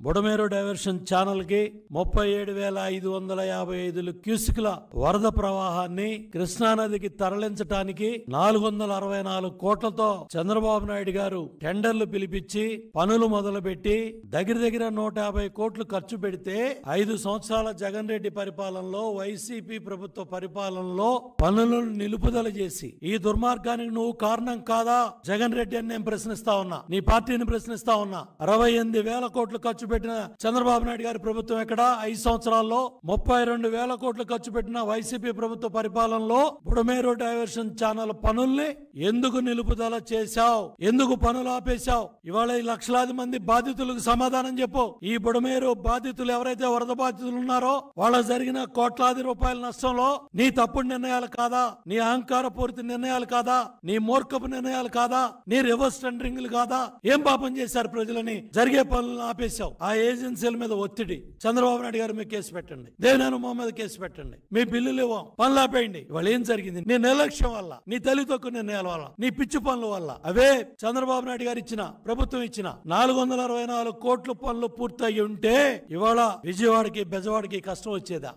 Budameru diversion channel కి 37,555 క్యూసిక్ల వరద ప్రవాహాన్ని కృష్ణానదికి తరలించడానికి 464 కోట్లతో చంద్రబాబు నాయుడు గారు టెండర్లు పిలిపించి పనులు మొదలుపెట్టి దగ్గర 150 కోట్లు ఖర్చు పెడితే 5 సంవత్సరాల జగన్ రెడ్డి పరిపాలనలో వైసీపీ ప్రభుత్వ పరిపాలనలో పనులను నిలుపుదల చేసి ఈ దుర్మార్గానికి నువ్వు కారణం కాదా జగన్ రెడ్డి అని నేను ప్రశ్నిస్తా ఉన్నా, నీ పార్టీని ప్రశ్నిస్తా ఉన్నా. 68,000 కోట్లు ఖర్చు పెట్టిన చంద్రబాబు నాయుడు గారి ప్రభుత్వం ఎక్కడ? 5 సంవత్సరాల్లో 32,000 కోట్లు ఖర్చు పెట్టిన వైసీపీ ప్రభుత్వ పరిపాలనలో బుడమేరు డైవర్షన్ ఛానల్ పనుల్ని ఎందుకు నిలుపుదల చేశావు? ఎందుకు పనులు ఆపేశావు? ఇవాళ ఈ లక్షలాది మంది బాధితులకు సమాధానం చెప్పు. ఈ బుడమేరు బాధితులు ఎవరైతే వరద బాధితులు ఉన్నారో వాళ్ళ జరిగిన కోట్లాది రూపాయల నష్టంలో నీ తప్పుడు నిర్ణయాలు కాదా? నీ అహంకార పూరిత నిర్ణయాలు కాదా? నీ మూర్ఖపు నిర్ణయాలు కాదా? నీ రివర్స్ టెండరింగ్లు కాదా? ఏం పాపం చేశారు ప్రజలని? జరిగే పనులను ఆపేశావు. ఆ ఏజెన్సీల మీద ఒత్తిడి, చంద్రబాబు నాయుడు గారి మీద కేసు పెట్టండి, దేవినేని ఉమా మీద కేసు పెట్టండి, మీ బిల్లులు ఇవ్వం, పనులు ఆపేయండి. ఇవాళ ఏం జరిగింది? నీ నిర్లక్ష్యం వల్ల, నీ తల్లి తక్కువ నిర్ణయాల వల్ల, నీ పిచ్చి పనుల వల్ల. అవే చంద్రబాబు నాయుడు గారు ఇచ్చిన, ప్రభుత్వం ఇచ్చిన 464 కోట్ల పనులు పూర్తయి ఉంటే ఇవాళ విజయవాడకి బెజవాడకి కష్టం వచ్చేదా?